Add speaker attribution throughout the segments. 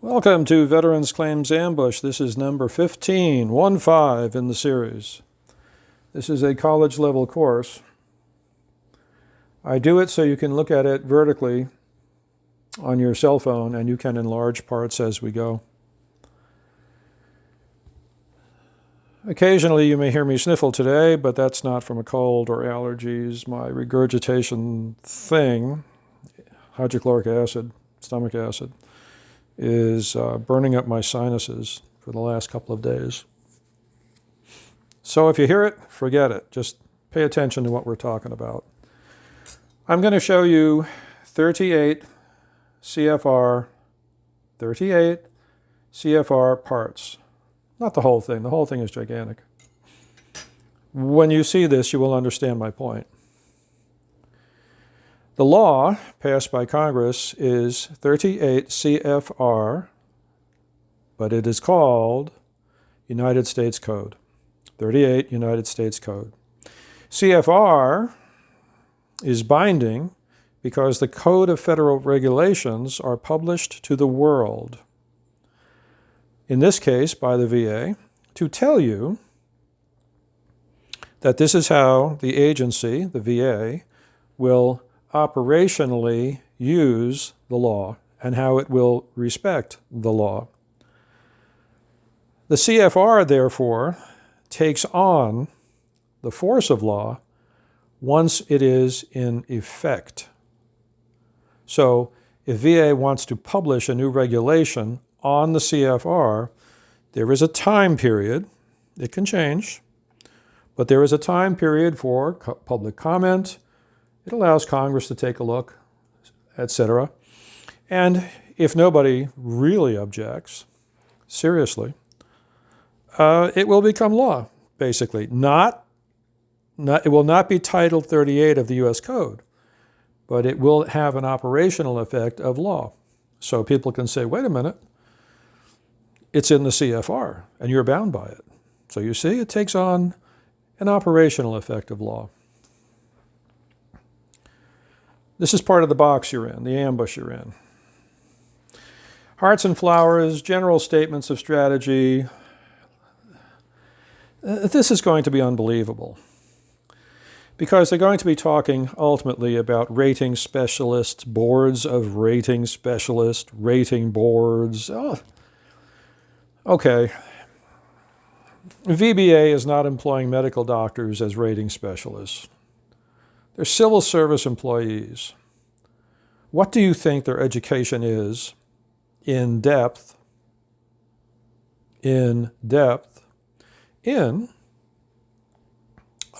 Speaker 1: Welcome to Veterans Claims Ambush. This is number 15, 1-5 in the series. This is a college-level course. I do it so you can look at it vertically on your cell phone, and you can enlarge parts as we go. Occasionally you may hear me sniffle today, but that's not from a cold or allergies. My regurgitation thing, hydrochloric acid, stomach acid, is burning up my sinuses for the last couple of days. So if you hear it, forget it. Just pay attention to what we're talking about. I'm going to show you 38 CFR parts. Not the whole thing. The whole thing is gigantic. When you see this, you will understand my point. The law passed by Congress is 38 CFR, but it is called United States Code. 38 United States Code. CFR is binding because the Code of Federal Regulations are published to the world, in this case by the VA, to tell you that this is how the agency, the VA, will operationally use the law and how it will respect the law. The CFR, therefore, takes on the force of law once it is in effect. So if VA wants to publish a new regulation on the CFR, there is a time period. It can change, but there is a time period for public comment. It allows Congress to take a look, etc. And if nobody really objects, seriously, it will become law, basically. It will not be Title 38 of the U.S. Code, but it will have an operational effect of law. So people can say, wait a minute, it's in the CFR, and you're bound by it. So you see, it takes on an operational effect of law. This is part of the box you're in, the ambush you're in. Hearts and flowers, general statements of strategy. This is going to be unbelievable because they're going to be talking ultimately about rating specialists, boards of rating specialists, rating boards. Oh, okay. VBA is not employing medical doctors as rating specialists. They're civil service employees. What do you think their education is in depth, I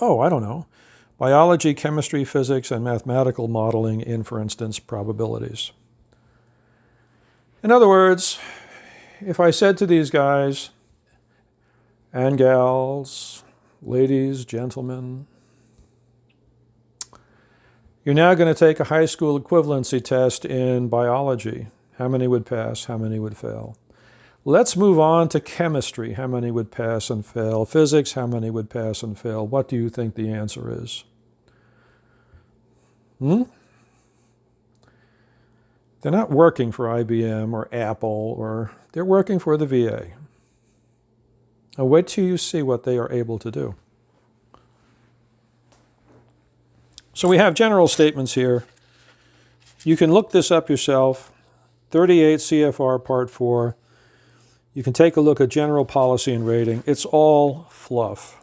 Speaker 1: don't know, biology, chemistry, physics, and mathematical modeling in, for instance, probabilities? In other words, if I said to these guys and gals, ladies, gentlemen, you're now going to take a high school equivalency test in biology. How many would pass? How many would fail? Let's move on to chemistry. How many would pass and fail? Physics, how many would pass and fail? What do you think the answer is? They're not working for IBM or Apple, or they're working for the VA. Now wait till you see what they are able to do. So we have general statements here. You can look this up yourself. 38 CFR Part 4. You can take a look at general policy and rating. It's all fluff.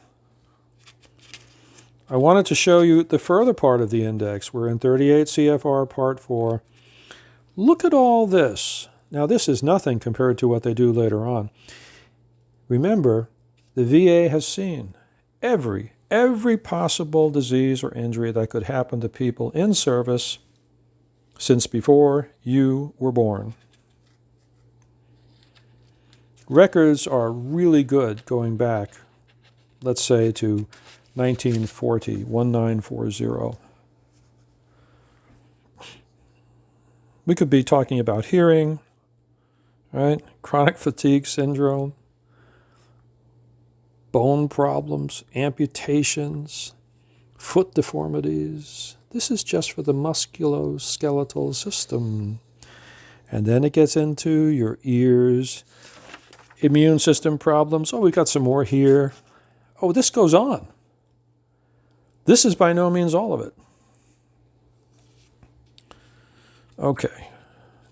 Speaker 1: I wanted to show you the further part of the index. We're in 38 CFR Part 4. Look at all this. Now this is nothing compared to what they do later on. Remember, the VA has seen every possible disease or injury that could happen to people in service since before you were born. Records are really good going back, let's say, to 1940, 1940. We could be talking about hearing, right? Chronic fatigue syndrome, bone problems, amputations, foot deformities. This is just for the musculoskeletal system. And then it gets into your ears, immune system problems. Oh, we got some more here. Oh, this goes on. This is by no means all of it. Okay.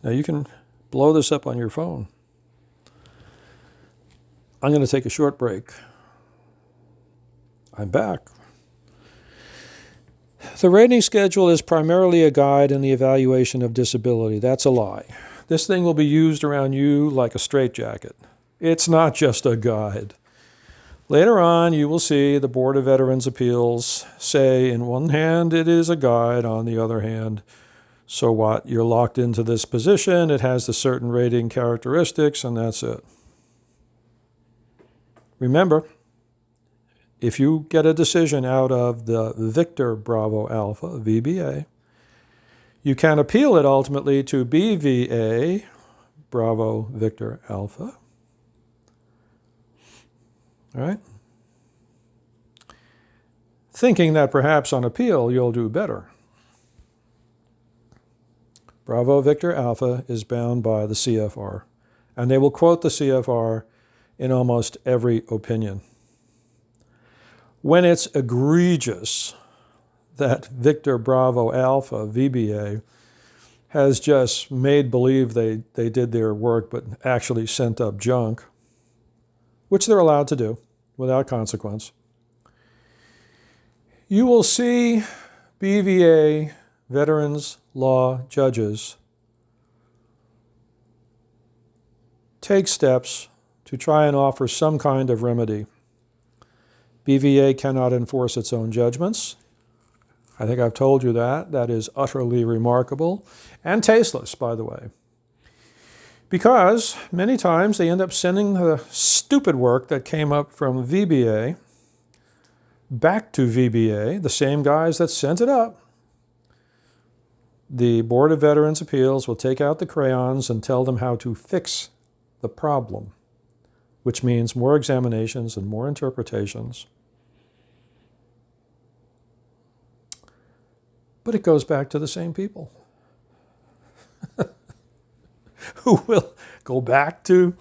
Speaker 1: Now you can blow this up on your phone. I'm going to take a short break. I'm back. The rating schedule is primarily a guide in the evaluation of disability. That's a lie. This thing will be used around you like a straitjacket. It's not just a guide. Later on, you will see the Board of Veterans' Appeals say, in one hand, it is a guide. On the other hand, so what? You're locked into this position. It has the certain rating characteristics, and that's it. Remember, if you get a decision out of the Victor Bravo Alpha, VBA, you can appeal it ultimately to BVA, Bravo Victor Alpha. All right? Thinking that perhaps on appeal you'll do better. Bravo Victor Alpha is bound by the CFR, and they will quote the CFR in almost every opinion. When it's egregious that Victor Bravo Alpha, VBA, has just made believe they did their work but actually sent up junk, which they're allowed to do without consequence, you will see BVA veterans law judges take steps to try and offer some kind of remedy. BVA cannot enforce its own judgments. I think I've told you that. That is utterly remarkable and tasteless, by the way. Because many times they end up sending the stupid work that came up from VBA back to VBA, the same guys that sent it up. The Board of Veterans' Appeals will take out the crayons and tell them how to fix the problem, which means more examinations and more interpretations. But it goes back to the same people who will go back to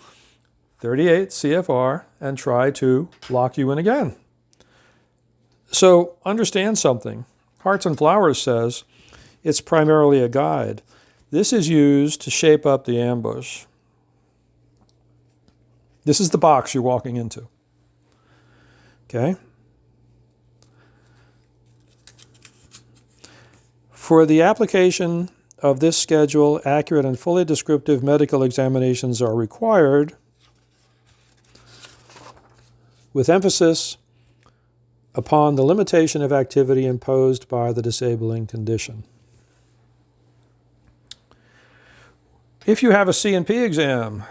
Speaker 1: 38 CFR and try to lock you in again. So understand something. Hearts and Flowers says it's primarily a guide. This is used to shape up the ambush. This is the box you're walking into. Okay? For the application of this schedule, accurate and fully descriptive medical examinations are required, with emphasis upon the limitation of activity imposed by the disabling condition. If you have a C&P exam,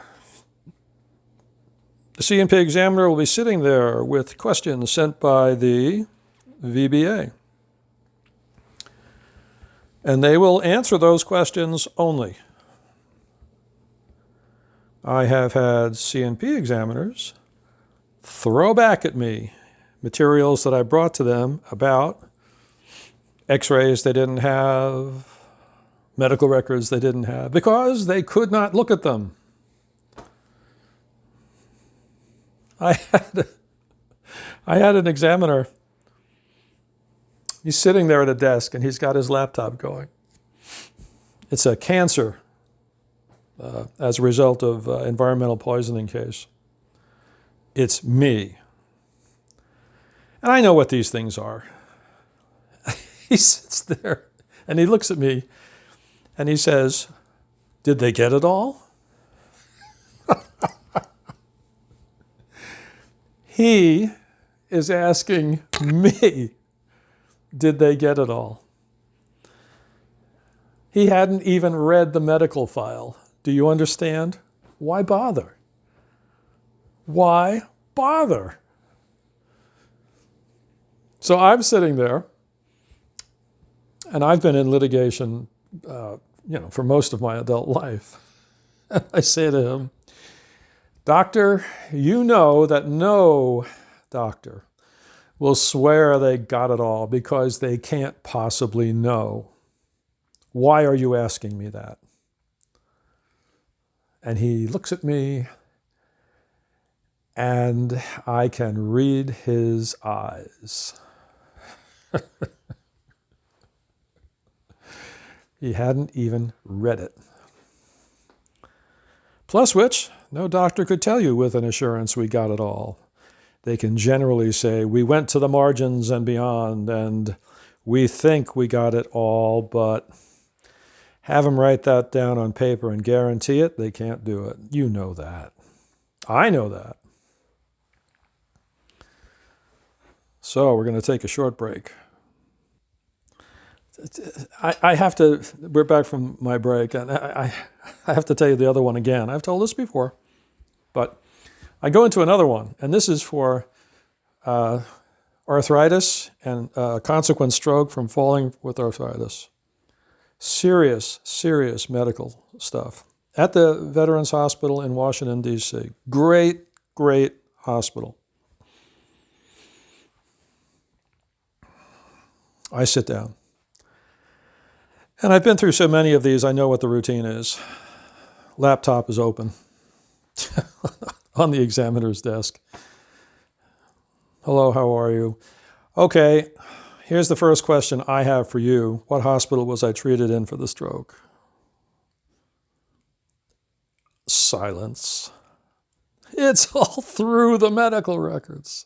Speaker 1: the C&P examiner will be sitting there with questions sent by the VBA. And they will answer those questions only. I have had C&P examiners throw back at me materials that I brought to them about x-rays they didn't have, medical records they didn't have, because they could not look at them. I had an examiner. He's sitting there at a desk and he's got his laptop going. It's a cancer as a result of environmental poisoning case. It's me. And I know what these things are. He sits there and he looks at me and he says, "Did they get it all?" He is asking me, did they get it all? He hadn't even read the medical file. Do you understand? Why bother? Why bother? So I'm sitting there, and I've been in litigation, for most of my adult life. I say to him, "Doctor, you know that no doctor will swear they got it all because they can't possibly know. Why are you asking me that?" And he looks at me, and I can read his eyes. He hadn't even read it. Plus which, no doctor could tell you with an assurance we got it all. They can generally say, we went to the margins and beyond, and we think we got it all, but have them write that down on paper and guarantee it, they can't do it. You know that. I know that. So we're going to take a short break. I have to, we're back from my break, and I have to tell you the other one again. I've told this before, but I go into another one, and this is for arthritis and consequent stroke from falling with arthritis. Serious, serious medical stuff. At the Veterans Hospital in Washington, D.C. Great, great hospital. I sit down. And I've been through so many of these, I know what the routine is. Laptop is open on the examiner's desk. Hello, how are you? Okay, here's the first question I have for you. What hospital was I treated in for the stroke? Silence. It's all through the medical records.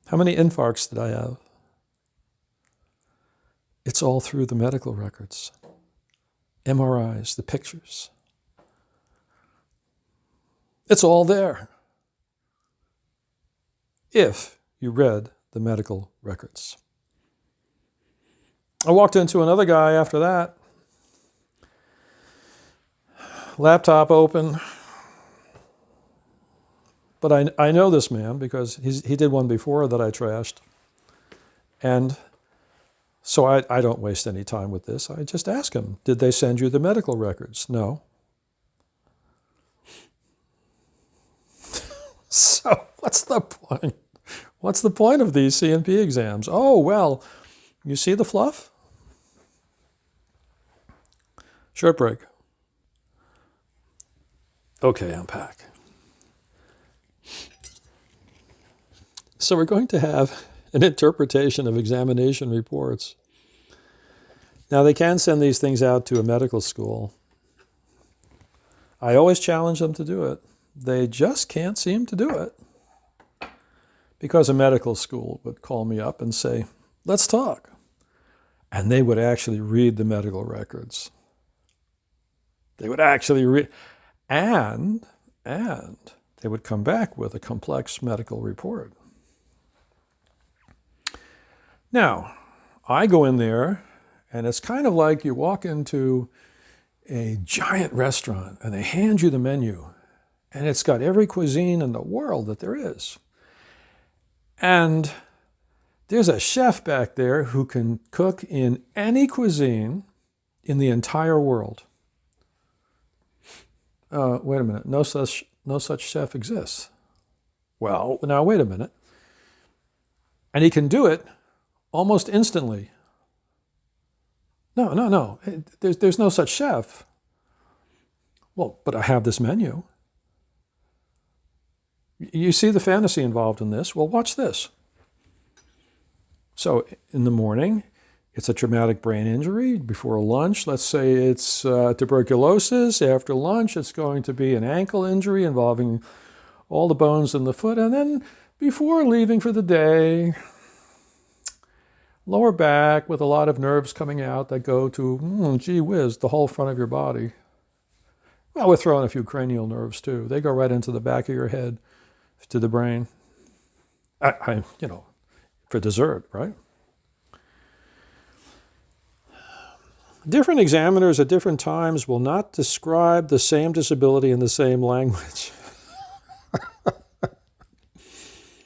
Speaker 1: How many infarcts did I have? It's all through the medical records. MRIs, the pictures. It's all there. If you read the medical records. I walked into another guy after that. Laptop open. But I know this man because he did one before that I trashed. And so I don't waste any time with this. I just ask him, did they send you the medical records? No. So what's the point? What's the point of these C&P exams? Oh, well, you see the fluff? Short break. Okay, unpack. So we're going to have an interpretation of examination reports. Now, they can send these things out to a medical school. I always challenge them to do it. They just can't seem to do it. Because a medical school would call me up and say, let's talk. And they would actually read the medical records. They would actually read, and they would come back with a complex medical report. Now, I go in there, and it's kind of like you walk into a giant restaurant, and they hand you the menu, and it's got every cuisine in the world that there is. And there's a chef back there who can cook in any cuisine in the entire world. Wait a minute, no such chef exists. Well, now wait a minute. And he can do it almost instantly. No. There's no such chef. Well, but I have this menu. You see the fantasy involved in this? Well, watch this. So in the morning, it's a traumatic brain injury. Before lunch, let's say it's tuberculosis. After lunch, it's going to be an ankle injury involving all the bones in the foot. And then before leaving for the day, lower back with a lot of nerves coming out that go to, gee whiz, the whole front of your body. Well, we're throwing a few cranial nerves too. They go right into the back of your head to the brain. For dessert, right? Different examiners at different times will not describe the same disability in the same language.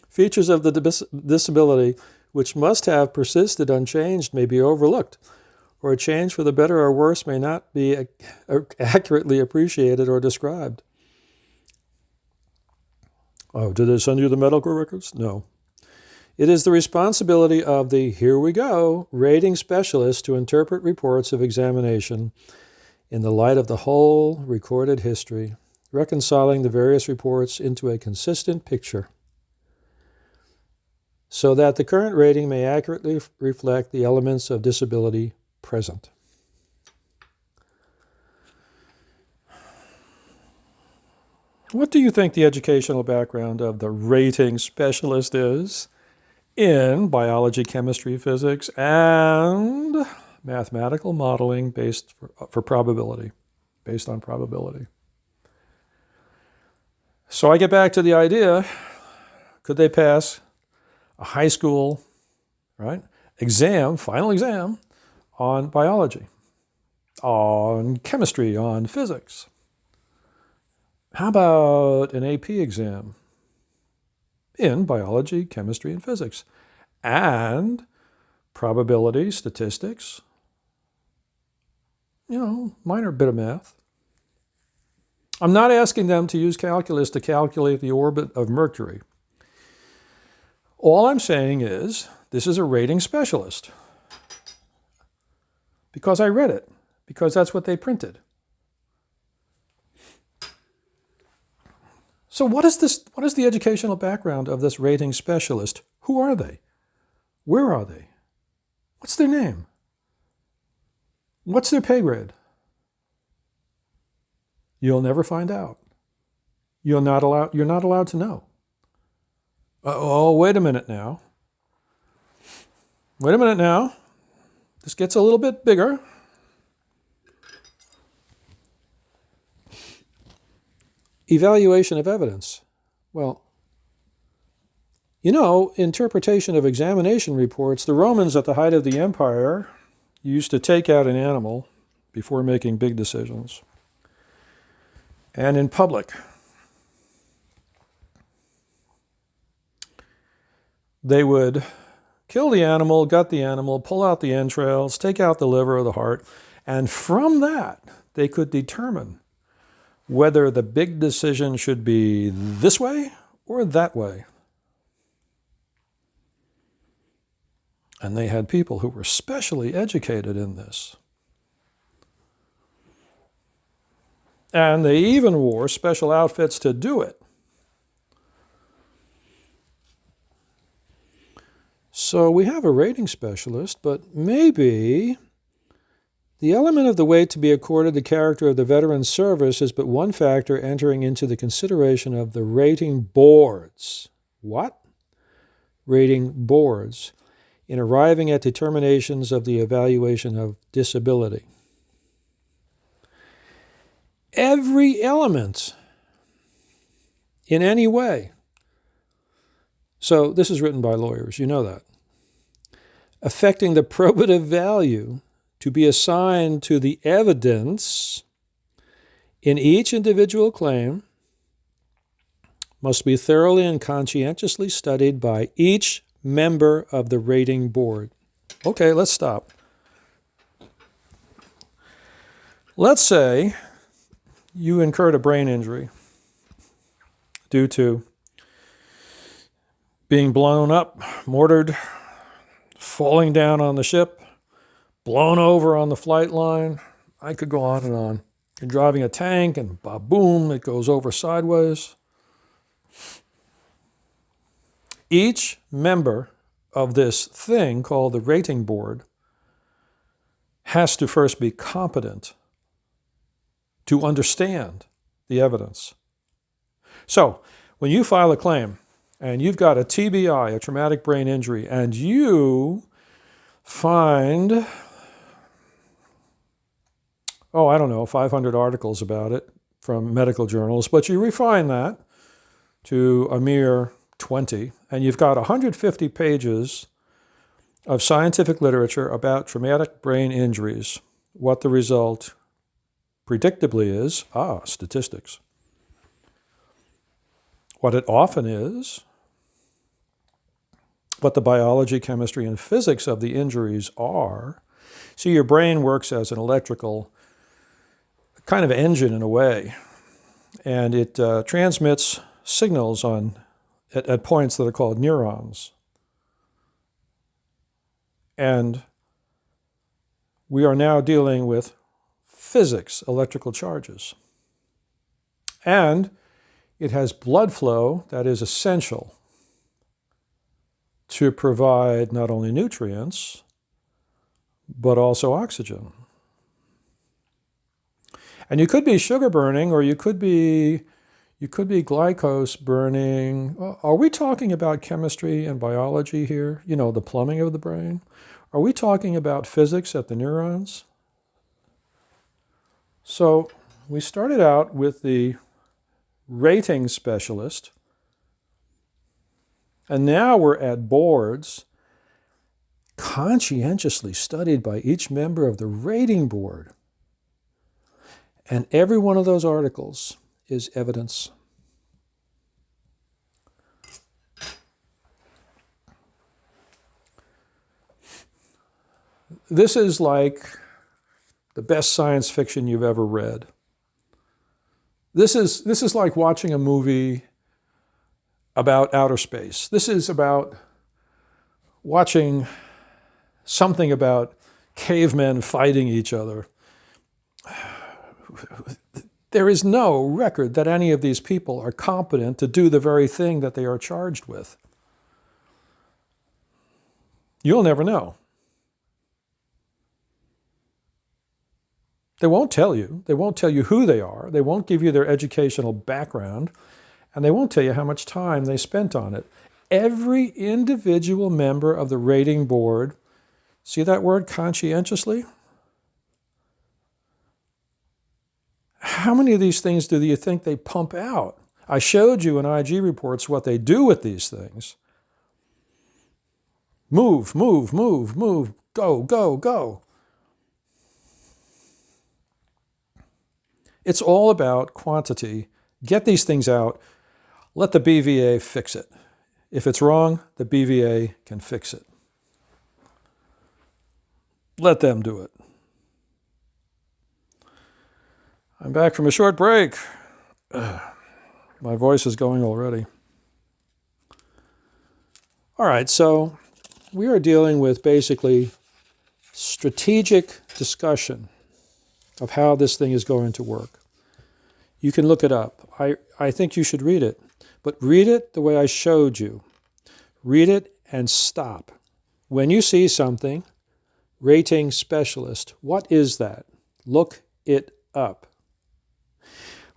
Speaker 1: Features of the disability which must have persisted unchanged may be overlooked, or a change for the better or worse may not be accurately appreciated or described. Oh, did they send you the medical records? No. It is the responsibility of the, here we go, rating specialist to interpret reports of examination in the light of the whole recorded history, reconciling the various reports into a consistent picture, so that the current rating may accurately reflect the elements of disability present. What do you think the educational background of the rating specialist is in biology, chemistry, physics, and mathematical modeling based for probability, based on probability? So I get back to the idea, could they pass a high school, right, exam, final exam on biology, on chemistry, on physics? How about an AP exam in biology, chemistry, and physics, and probability, statistics, minor bit of math? I'm not asking them to use calculus to calculate the orbit of Mercury. All I'm saying is this is a rating specialist because I read it, because that's what they printed. So what is the educational background of this rating specialist? Who are they? Where are they? What's their name? What's their pay grade? You'll never find out. You're not allowed to know. Wait a minute now. Wait a minute now. This gets a little bit bigger. Evaluation of evidence. Well, interpretation of examination reports, the Romans at the height of the empire used to take out an animal before making big decisions. And in public, they would kill the animal, gut the animal, pull out the entrails, take out the liver or the heart, and from that, they could determine whether the big decision should be this way or that way. And they had people who were specially educated in this. And they even wore special outfits to do it. So we have a rating specialist, but maybe the element of the weight to be accorded the character of the veteran's service is but one factor entering into the consideration of the rating boards. What? Rating boards in arriving at determinations of the evaluation of disability. Every element in any way. So this is written by lawyers, you know that. Affecting the probative value to be assigned to the evidence in each individual claim must be thoroughly and conscientiously studied by each member of the rating board. Okay, let's stop. Let's say you incurred a brain injury due to being blown up, mortared, falling down on the ship, blown over on the flight line. I could go on and on. You're driving a tank and boom, it goes over sideways. Each member of this thing called the rating board has to first be competent to understand the evidence. So when you file a claim and you've got a TBI, a traumatic brain injury, and you find 500 articles about it from medical journals, but you refine that to a mere 20, and you've got 150 pages of scientific literature about traumatic brain injuries. What the result predictably is, statistics. What it often is, what the biology, chemistry, and physics of the injuries are. See, your brain works as an electrical kind of engine in a way, and it transmits signals at points that are called neurons. And we are now dealing with physics, electrical charges. And it has blood flow that is essential to provide not only nutrients, but also oxygen. And you could be sugar burning, or you could be glucose burning. Are we talking about chemistry and biology here? You know, the plumbing of the brain? Are we talking about physics at the neurons? So we started out with the rating specialist, and now we're at boards conscientiously studied by each member of the rating board. And every one of those articles is evidence. This is like the best science fiction you've ever read. This is like watching a movie about outer space. This is about watching something about cavemen fighting each other. There is no record that any of these people are competent to do the very thing that they are charged with. You'll never know. They won't tell you. They won't tell you who they are. They won't give you their educational background. And they won't tell you how much time they spent on it. Every individual member of the rating board, see that word conscientiously? How many of these things do you think they pump out? I showed you in IG reports what they do with these things. Move, move, move, move, go, go, go. It's all about quantity. Get these things out. Let the BVA fix it. If it's wrong, the BVA can fix it. Let them do it. I'm back from a short break. My voice is going already. All right, so we are dealing with basically strategic discussion of how this thing is going to work. You can look it up. I think you should read it, but read it the way I showed you. Read it and stop. When you see something, rating specialist, what is that? Look it up.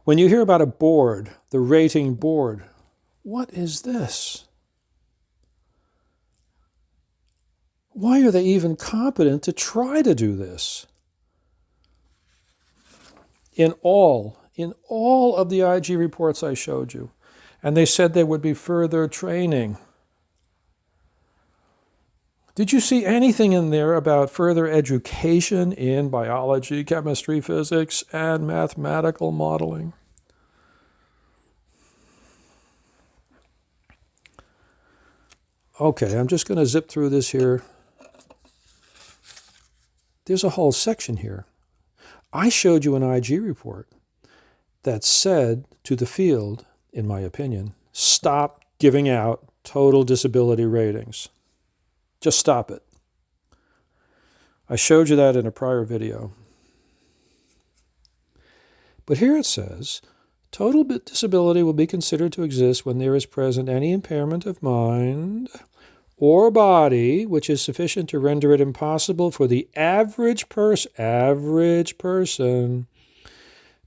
Speaker 1: When you hear about a board, the rating board, what is this? Why are they even competent to try to do this? In all of the IG reports I showed you, and they said there would be further training. Did you see anything in there about further education in biology, chemistry, physics, and mathematical modeling? Okay, I'm just going to zip through this here. There's a whole section here. I showed you an IG report that said to the field, in my opinion, stop giving out total disability ratings. Just stop it. I showed you that in a prior video. But here it says, total disability will be considered to exist when there is present any impairment of mind or body which is sufficient to render it impossible for the average person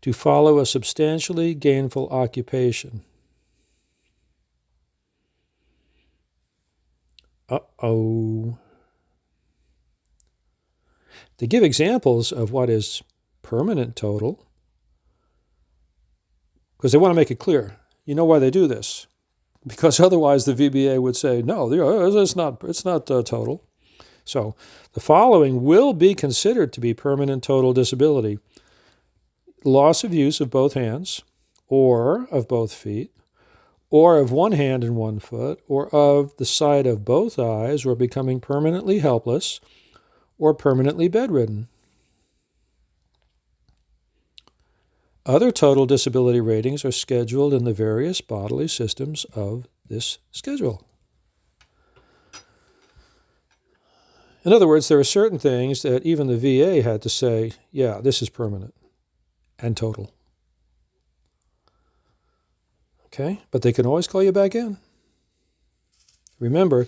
Speaker 1: to follow a substantially gainful occupation. Uh-oh. They give examples of what is permanent total, because they want to make it clear. You know why they do this? Because otherwise the VBA would say, no, it's not total. So the following will be considered to be permanent total disability: loss of use of both hands, or of both feet, or of one hand and one foot, or of the sight of both eyes, or becoming permanently helpless, or permanently bedridden. Other total disability ratings are scheduled in the various bodily systems of this schedule. In other words, there are certain things that even the VA had to say, yeah, this is permanent. and total. Okay? But they can always call you back in. Remember,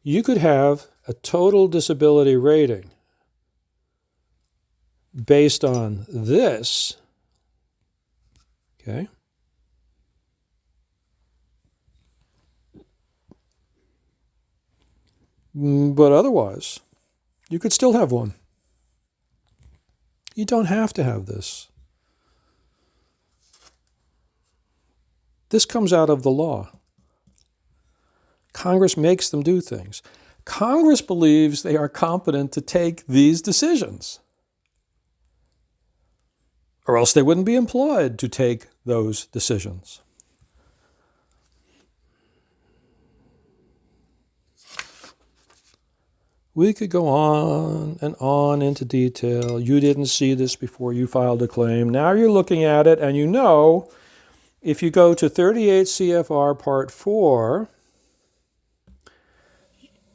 Speaker 1: you could have a total disability rating based on this, okay? But otherwise, you could still have one. You don't have to have this. This comes out of the law. Congress makes them do things. Congress believes they are competent to take these decisions, or else they wouldn't be employed to take those decisions. We could go on and on into detail. You didn't see this before you filed a claim. Now you're looking at it, and you know, if you go to 38 CFR Part 4,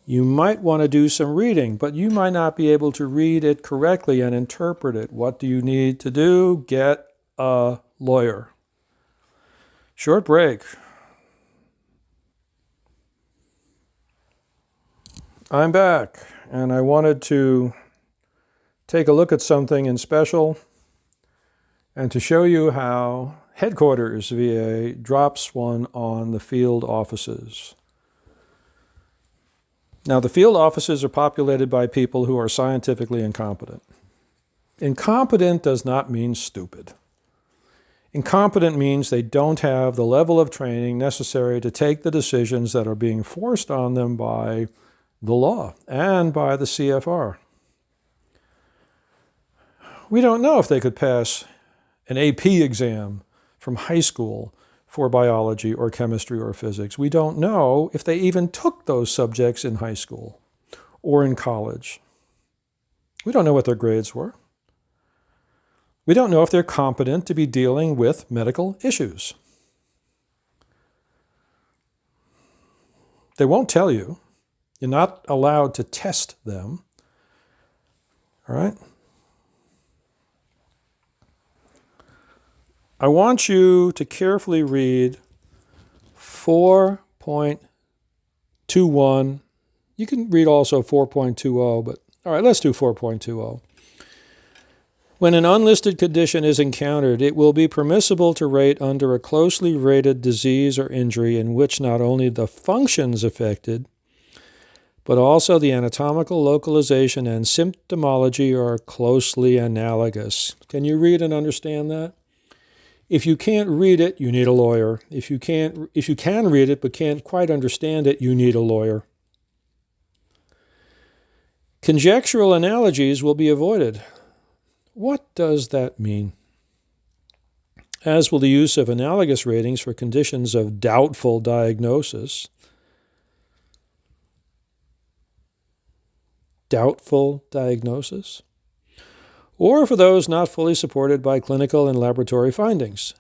Speaker 1: you might want to do some reading, but you might not be able to read it correctly and interpret it. What do you need to do? Get a lawyer. Short break. I'm back, and I wanted to take a look at something in special and to show you how Headquarters VA drops one on the field offices. Now, the field offices are populated by people who are scientifically incompetent. Incompetent does not mean stupid. Incompetent means they don't have the level of training necessary to take the decisions that are being forced on them by the law and by the CFR. We don't know if they could pass an AP exam from high school for biology or chemistry or physics. We don't know if they even took those subjects in high school or in college. We don't know what their grades were. We don't know if they're competent to be dealing with medical issues. They won't tell you. You're not allowed to test them. All right? I want you to carefully read 4.21. You can read also 4.20, but all right, let's do 4.20. When an unlisted condition is encountered, it will be permissible to rate under a closely rated disease or injury in which not only the functions affected, but also the anatomical localization and symptomology are closely analogous. Can you read and understand that? If you can't read it, you need a lawyer. If you can read it but can't quite understand it, you need a lawyer. Conjectural analogies will be avoided. What does that mean? As will the use of analogous ratings for conditions of doubtful diagnosis. Doubtful diagnosis? Or for those not fully supported by clinical and laboratory findings.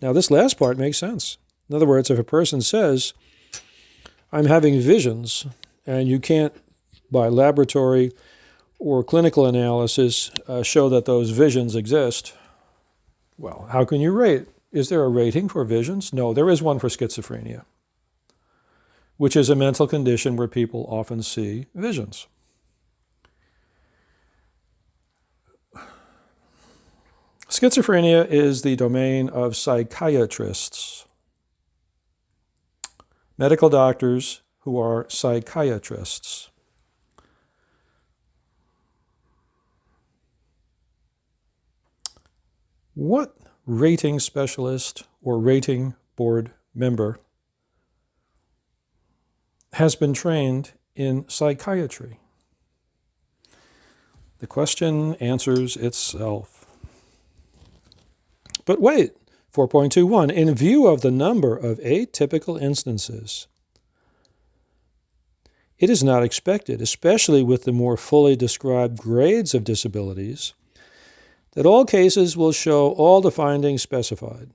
Speaker 1: Now, this last part makes sense. In other words, if a person says, I'm having visions, and you can't, by laboratory or clinical analysis, show that those visions exist, well, how can you rate? Is there a rating for visions? No, there is one for schizophrenia, which is a mental condition where people often see visions. Schizophrenia is the domain of psychiatrists, medical doctors who are psychiatrists. What rating specialist or rating board member has been trained in psychiatry? The question answers itself. But wait, 4.21, in view of the number of atypical instances, it is not expected, especially with the more fully described grades of disabilities, that all cases will show all the findings specified.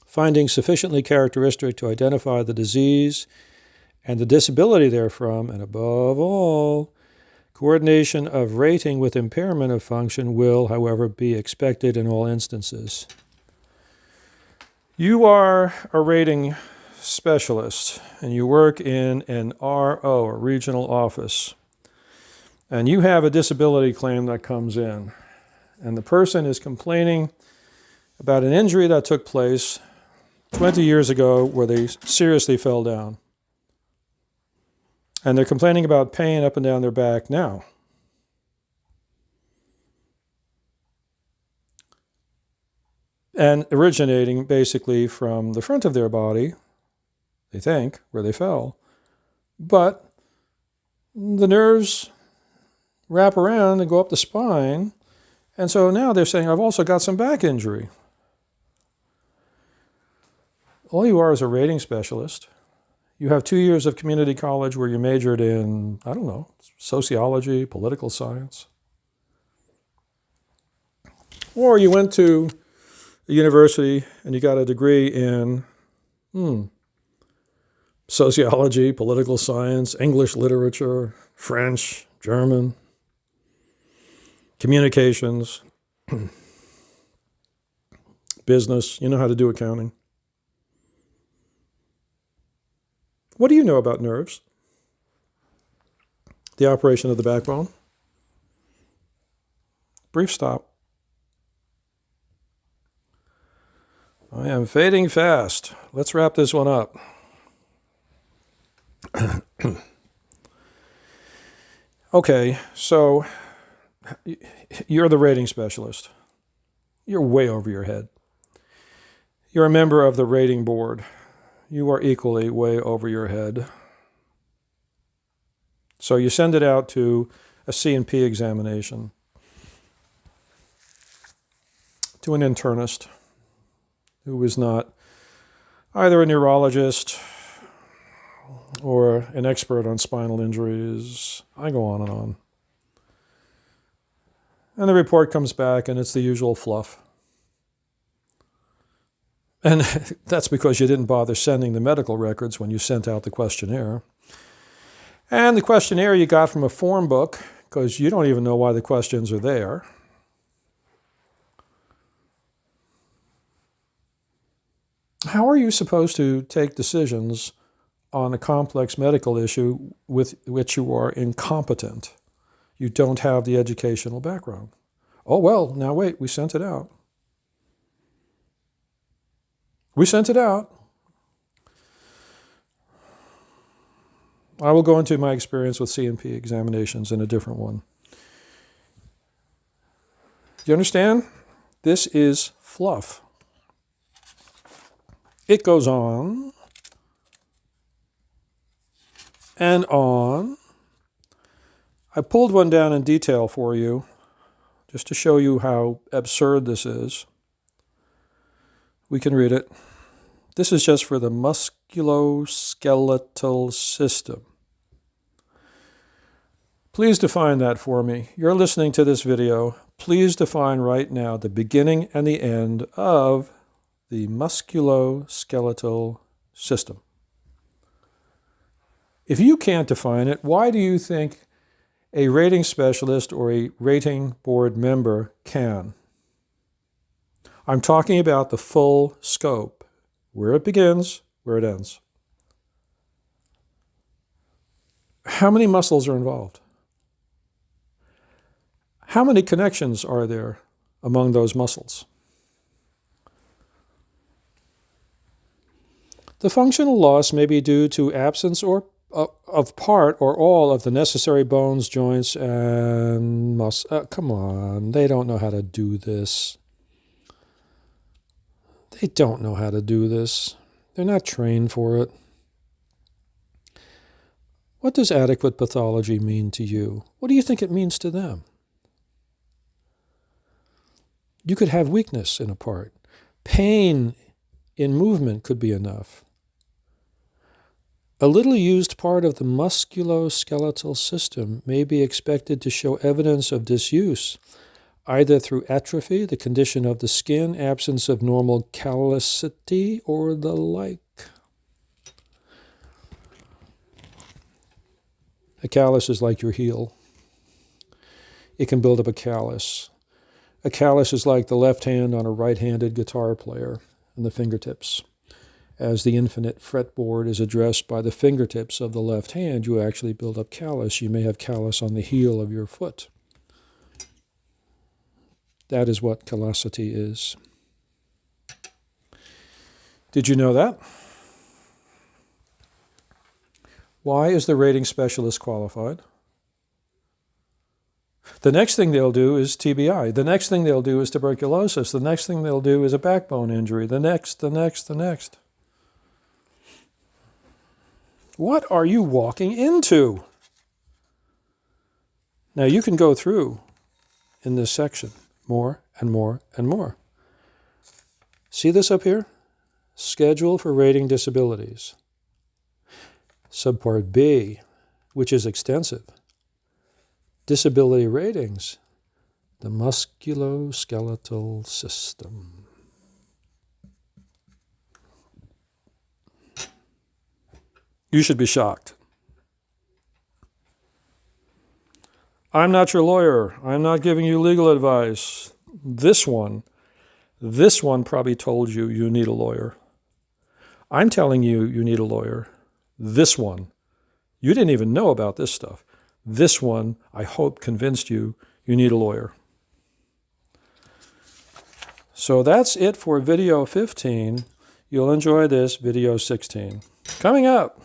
Speaker 1: Findings sufficiently characteristic to identify the disease and the disability therefrom, and above all, Coordination of rating with impairment of function will, however, be expected in all instances. You are a rating specialist, and you work in an RO, a regional office, and you have a disability claim that comes in, and the person is complaining about an injury that took place 20 years ago where they seriously fell down. And they're complaining about pain up and down their back now. And originating basically from the front of their body, they think, where they fell. But the nerves wrap around and go up the spine. And so now they're saying, I've also got some back injury. All you are is a rating specialist. You have 2 years of community college where you majored in, I don't know, sociology, political science. Or you went to a university and you got a degree in sociology, political science, English literature, French, German, communications, business. You know how to do accounting. What do you know about nerves? The operation of the backbone? Brief stop. I am fading fast. Let's wrap this one up. Okay, so you're the rating specialist. You're way over your head. You're a member of the rating board. You are equally way over your head. So you send it out to a C&P examination, to an internist who is not either a neurologist or an expert on spinal injuries. I go on and on. And the report comes back and it's the usual fluff. And that's because you didn't bother sending the medical records when you sent out the questionnaire. And the questionnaire you got from a form book, because you don't even know why the questions are there. How are you supposed to take decisions on a complex medical issue with which you are incompetent? You don't have the educational background. Oh, well, now wait, we sent it out. We sent it out. I will go into my experience with C&P examinations in a different one. Do you understand? This is fluff. It goes on and on. I pulled one down in detail for you just to show you how absurd this is. We can read it. This is just for the musculoskeletal system. Please define that for me. You're listening to this video. Please define right now the beginning and the end of the musculoskeletal system. If you can't define it, why do you think a rating specialist or a rating board member can? I'm talking about the full scope, where it begins, where it ends. How many muscles are involved? How many connections are there among those muscles? The functional loss may be due to absence or of part or all of the necessary bones, joints, and muscles. Come on, they don't know how to do this. They don't know how to do this. They're not trained for it. What does adequate pathology mean to you? What do you think it means to them? You could have weakness in a part. Pain in movement could be enough. A little used part of the musculoskeletal system may be expected to show evidence of disuse, either through atrophy, the condition of the skin, absence of normal callousity, or the like. A callus is like your heel. it can build up a callus. A callus is like the left hand on a right-handed guitar player and the fingertips. As the infinite fretboard is addressed by the fingertips of the left hand, you actually build up callus. You may have callus on the heel of your foot. That is what callosity is. Did you know that? Why is the rating specialist qualified? The next thing they'll do is TBI. The next thing they'll do is tuberculosis. The next thing they'll do is a backbone injury. The next. What are you walking into? Now you can go through in this section more and more and more. See this up here? Schedule for rating disabilities. Subpart B, which is extensive. Disability ratings. The musculoskeletal system. You should be shocked. I'm not your lawyer. I'm not giving you legal advice. This one probably told you you need a lawyer. I'm telling you you need a lawyer. This one, you didn't even know about this stuff. This one, I hope, convinced you you need a lawyer. So that's it for video 15. You'll enjoy this video 16. Coming up.